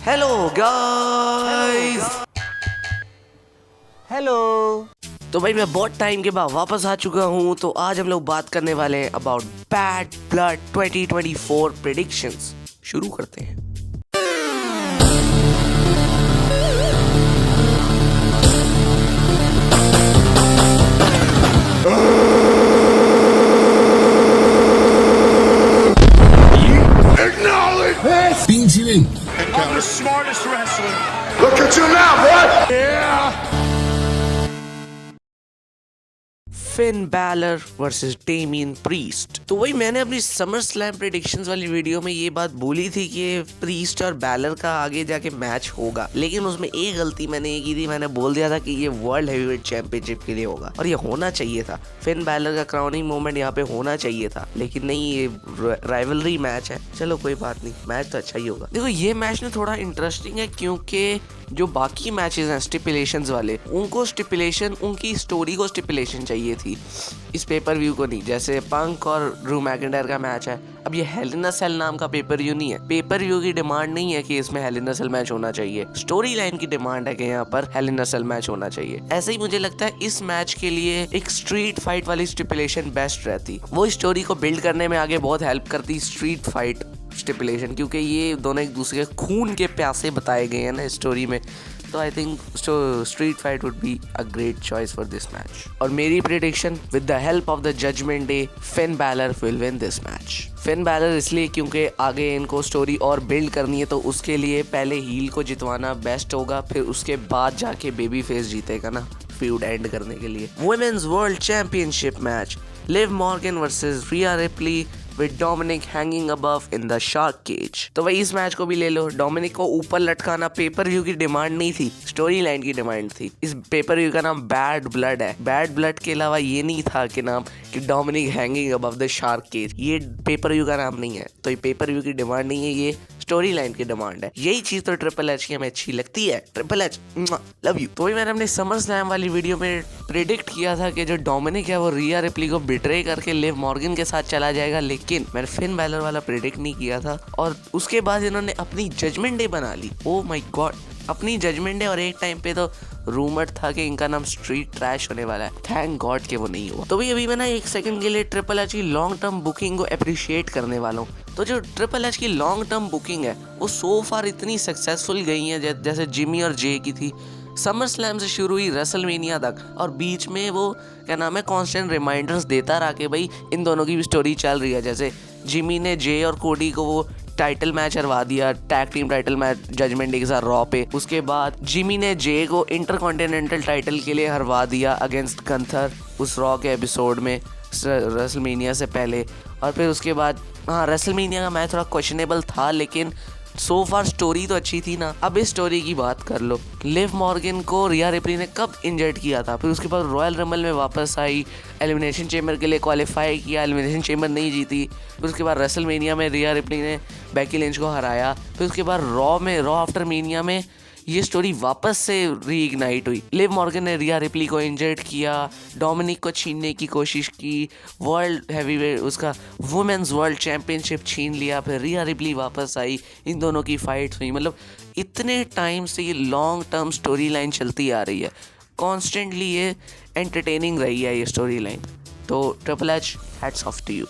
Hello guys. Hello. तो भाई मैं बहुत टाइम के बाद वापस आ चुका हूँ। तो आज हम लोग बात करने वाले हैं अबाउट बैड ब्लड 2024 प्रेडिक्शंस। शुरू करते हैं। Bing Chilling. I'm the smartest wrestler. Look at you now, boy! Yeah! Finn Balor versus Damien priest. तो वही मैंने अपनी समर स्लैम प्रेडिक्शंस वाली वीडियो में ये बात बोली थी कि प्रीस्ट और बैलर का आगे जाके मैच होगा, लेकिन उसमें एक गलती मैंने ये की थी। मैंने बोल दिया था कि ये वर्ल्ड हेवीवेट चैंपियनशिप के लिए होगा और ये होना चाहिए था। फिन बैलर का क्राउनिंग मोमेंट यहाँ पे होना चाहिए था, लेकिन नहीं, ये राइवलरी मैच है। चलो कोई बात नहीं, मैच तो अच्छा ही होगा। देखो ये मैच ना थोड़ा इंटरेस्टिंग है क्योंकि जो बाकी मैचेस हैं स्टिपुलेशंस वाले, उनको स्टिपुलेशन, उनकी स्टोरी को स्टिपुलेशन चाहिए थी, इस पेपर व्यू को नहीं। जैसे पंक और ड्रू मैकिंटायर का मैच है, अब ये हेल इन अ सेल नाम का पेपर व्यू नहीं है। पेपर व्यू की डिमांड नहीं है कि इसमें हेल इन अ सेल मैच होना चाहिए, स्टोरी लाइन की डिमांड है कि यहाँ पर हेल इन अ सेल मैच होना चाहिए। ऐसे ही मुझे लगता है इस मैच के लिए एक स्ट्रीट फाइट वाली स्टिपुलेशन बेस्ट रहती, वो स्टोरी को बिल्ड करने में आगे बहुत हेल्प करती, स्ट्रीट फाइट स्टिपुलेशन, क्योंकि ये दोनों एक दूसरे के खून के प्यासे बताए गए हैं ना स्टोरी में। तो I think street fight would be a great choice for this match. और मेरी prediction, with the help of the Judgment Day, Finn Balor will win this match. Finn Balor इसलिए क्योंकि आगे इनको स्टोरी और बिल्ड करनी है, तो उसके लिए पहले हील को जितवाना बेस्ट होगा, फिर उसके बाद जाके बेबी फेस जीतेगा ना फ्यूड एंड करने के लिए। Women's world championship match, Liv Morgan versus Rhea Ripley with Dominic hanging above in the shark cage। तो भाई इस मैच को भी ले लो। डोमिनिक को ऊपर लटकाना पेपर व्यू की डिमांड नहीं थी, स्टोरी लाइन की डिमांड थी। इस पेपर व्यू का नाम बैड ब्लड है। बैड ब्लड के अलावा ये नहीं था कि नाम कि Dominik hanging above the shark cage, ये पेपर व्यू का नाम नहीं है। तो ये पेपर व्यू की डिमांड नहीं है, ये स्टोरी लाइन की डिमांड है। यही चीज तो ट्रिपल एच की हमें अच्छी लगती है। Triple H love you. तो मैंने अपने समर स्लैम वाली वीडियो में प्रेडिक्ट किया था कि जो डोमिनिक है वो रिया रिप्ली को बिट्रे करके लिव मॉर्गन के साथ चला जाएगा, लेकिन मैंने फिन बैलर वाला प्रेडिक्ट नहीं किया था। और उसके बाद इन्होंने अपनी जजमेंट डे बना ली। ओ माय गॉड, अपनी जजमेंट डे। और एक टाइम पे तो रूमर था कि इनका नाम स्ट्रीट ट्रैश होने वाला है। थैंक गॉड कि वो नहीं हुआ। तो भाई अभी मैं ना एक सेकंड के लिए ट्रिपल एच की लॉन्ग टर्म बुकिंग को अप्रिशिएट करने वाला हूँ। तो जो ट्रिपल एच की लॉन्ग टर्म बुकिंग है वो सो फार इतनी सक्सेसफुल गई है, जैसे जिमी और जे की थी। समर स्लैम से शुरू हुई रेसलमेनिया तक, और बीच में वो क्या नाम है कांस्टेंट रिमाइंडर्स देता रहा कि भाई इन दोनों की भी स्टोरी चल रही है। जैसे जिमी ने जे और कोडी को वो टाइटल मैच हरवा दिया, tag team title match Judgment Day के साथ रॉ पे। उसके बाद जिमी ने जे को इंटरकॉन्टिनेंटल टाइटल के लिए हरवा दिया अगेंस्ट गंथर उस रॉ के एपिसोड में रेसलमेनिया से पहले। और फिर उसके बाद हाँ, रेसलमेनिया का मैच थोड़ा क्वेश्चनेबल था, लेकिन सो फार स्टोरी तो अच्छी थी ना। अब इस स्टोरी की बात कर लो। लिव मॉर्गन को रिया रिप्ली ने कब इंजर्ड किया था, फिर उसके बाद रॉयल रंबल में वापस आई, एलिमिनेशन चेम्बर के लिए क्वालिफाई किया, एलिमिनेशन चेम्बर नहीं जीती। फिर उसके बाद रेसलमेनिया में रिया रिप्ली ने बेकी लिंच को हराया। फिर उसके बाद रॉ आफ्टर मेनिया में ये स्टोरी वापस से रीइग्नाइट हुई। लिव मॉर्गन ने रिया रिप्ली को इंजर्ड किया, डोमिनिक को छीनने की कोशिश की, वर्ल्ड हैवीवेट उसका वुमेन्स वर्ल्ड चैंपियनशिप छीन लिया, फिर रिया रिप्ली वापस आई, इन दोनों की फाइट हुई। मतलब इतने टाइम से ये लॉन्ग टर्म स्टोरी लाइन चलती आ रही है, कॉन्स्टेंटली ये एंटरटेनिंग रही है ये स्टोरी लाइन। तो Triple H, hats off to you.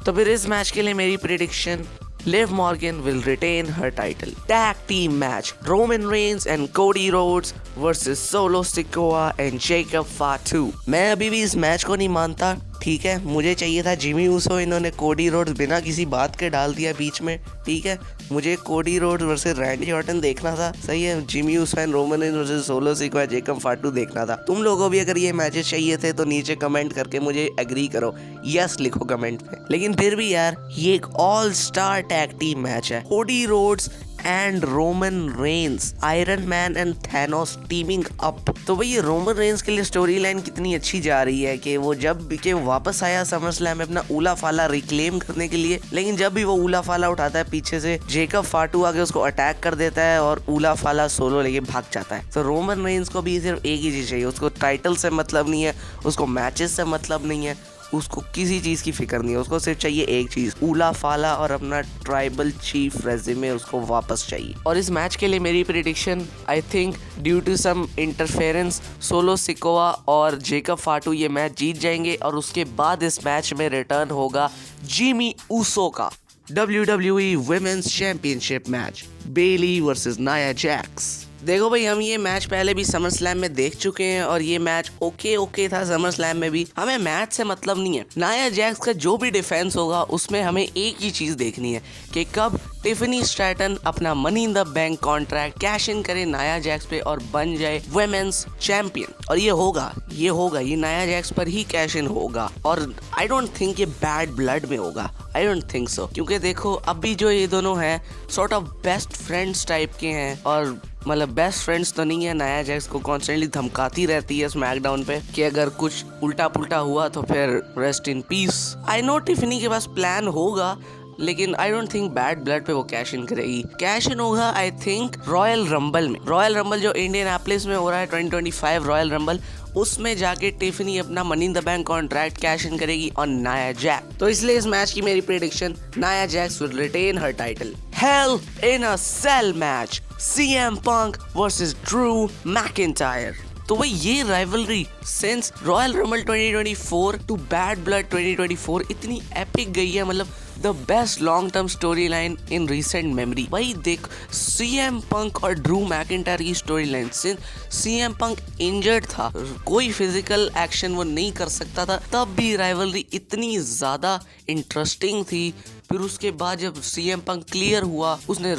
तो फिर इस मैच के लिए मेरी prediction, Liv Morgan will retain her title. Tag team match, Roman Reigns and Cody Rhodes versus Solo Sikoa and Jacob Fatu। मैं अभी भी इस मैच को नहीं मानता, ठीक है। मुझे चाहिए था जिमी ऊसो, इन्होंने कोडी रोड्स बिना किसी बात के डाल दिया बीच में, ठीक है। मुझे Cody Rhodes versus Randy Orton देखना था, सही है। Jimmy Uso and Roman Reigns versus solo Sikoa Jacob फाटू देखना था। तुम लोगों भी अगर ये मैचेस चाहिए थे तो नीचे कमेंट करके मुझे एग्री करो, यस लिखो कमेंट पे। लेकिन फिर भी यार, ये एक all star tag team match है। Cody Rhodes and Roman Reigns, Iron Man and Thanos teaming up. तो भाई ये रोमन रेंस के लिए स्टोरी लाइन कितनी अच्छी जा रही है कि वो जब भी वापस आया समर स्लैम में अपना ऊला फाला रिक्लेम करने के लिए, लेकिन जब भी वो ऊला फाला उठाता है पीछे से जेकब फाटू आके उसको अटैक कर देता है और ऊला फाला सोलो लेके भाग जाता है। तो रोमन रेंस को भी सिर्फ एक ही चीज चाहिए, उसको टाइटल से मतलब नहीं है, उसको मैचेस से मतलब नहीं है, उसको किसी चीज की फिक्र नहीं है, उसको सिर्फ चाहिए एक चीज, उला फाला और अपना ट्राइबल चीफ रेज़्यूमे उसको वापस चाहिए। और इस मैच के लिए मेरी prediction, I think due to some interference Solo Sikoa और जेकब फाटू ये मैच जीत जाएंगे और उसके बाद इस मैच में रिटर्न होगा जिमी ऊसो का WWE Women's Championship मैच, बेली वर्सेस नाया जैक्स। देखो भाई, हम ये मैच पहले भी समर स्लैम में देख चुके हैं और ये मैच ओके था समर स्लैम में भी। हमें मैच से मतलब नहीं है, नाया जैक्स का जो भी डिफेंस होगा उसमें हमें एक ही चीज देखनी है कि कब टिफनी स्ट्रैटन अपना money in the bank contract cash in करे नाया जैक्स पे और बन जाए वुमेन्स चैंपियन। और ये होगा, ये नाया जैक्स पर ही कैश इन होगा। और आई डोंट थिंक ये बैड ब्लड में होगा, आई डोंट थिंक सो, क्योंकि देखो अभी जो ये दोनों हैं sort of best friends type के हैं। और मतलब बेस्ट फ्रेंड्स तो नहीं है, नाया जैक्स को कॉन्स्टेंटली धमकाती रहती है स्मैकडाउन पे कि अगर कुछ उल्टा पुल्टा हुआ तो फिर rest in peace. I know Tiffany के पास प्लान होगा, लेकिन I don't think bad blood पे वो कैश इन करेगी। कैश इन होगा आई थिंक रॉयल रंबल में, रॉयल रंबल जो इंडियनापोलिस में हो रहा है 2025 रॉयल रंबल, उसमें जाके टिफनी अपना money in the bank contract cash in करेगी और नाया जैक। तो इसलिए इस मैच की मेरी prediction, Nia Jax will retain her title. Hell in a Cell match, CM Punk versus Drew McIntyre. तो भाई ये rivalry since Royal Rumble 2024 to Bad Blood 2024 इतनी एपिक गई है, मतलब the best long term story line in recent memory. भाई देख, CM Punk और ड्रू मैकिंटायर की story line, since CM Punk injured था, कोई फिजिकल एक्शन वो नहीं कर सकता था, तब भी राइवलरी इतनी ज्यादा इंटरेस्टिंग थी। फिर उसके बाद जब CM Punk क्लियर हुआ, उसने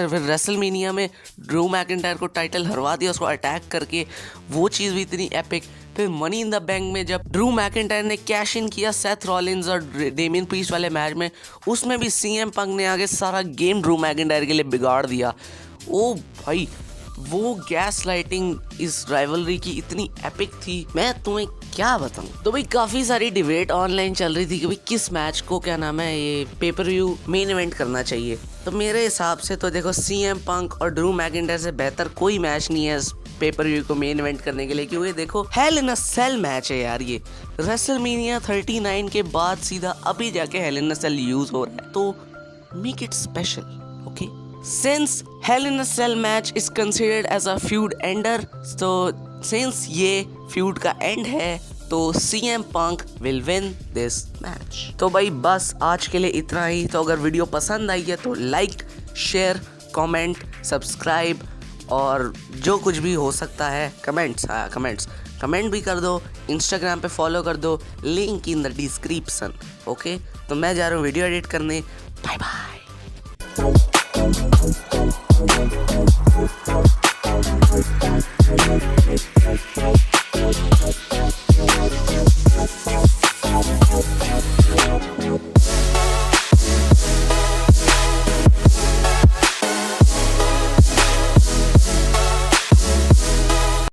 फिर रेसलमेनिया में ड्रू मैकिंटायर को टाइटल हरवा दिया उसको अटैक करके, वो चीज़ भी इतनी एपिक। फिर मनी इन द बैंक में जब ड्रू मैकिंटायर ने कैश इन किया सेथ रॉलिंस और डेमियन प्रीस्ट वाले मैच में, उसमें भी CM Punk ने आगे सारा गेम ड्रू मैकिंटायर के लिए बिगाड़ दिया। ओ भाई, वो गैस लाइटिंग इस राइवलरी की इतनी एपिक थी, मैं तुम्हें क्या बताऊं। तो भाई काफी सारी डिबेट ऑनलाइन चल रही थी कि भाई किस मैच को क्या नाम है ये पेपर व्यू मेन इवेंट करना चाहिए। तो मेरे हिसाब से तो देखो CM Punk और ड्रू मैकिंटायर से बेहतर कोई मैच नहीं है इस पेपर व्यू को मेन इवेंट करने के लिए, क्योंकि देखो हेल इन अ सेल मैच है यार। ये रेसलमेनिया 39 के बाद सीधा अभी जाके हेल इन अ सेल यूज हो रहा है, तो make it special, okay. Since Hell in a Cell match is considered as a feud ender, so since ये feud का end है, तो CM Punk will win this match। तो भाई बस आज के लिए इतना ही। तो अगर वीडियो पसंद आई है तो लाइक, शेयर, कमेंट, सब्सक्राइब और जो कुछ भी हो सकता है कमेंट भी कर दो, इंस्टाग्राम पे फॉलो कर दो, link in the description, okay. तो मैं जा रहा हूँ वीडियो एडिट करने, बाय बाय।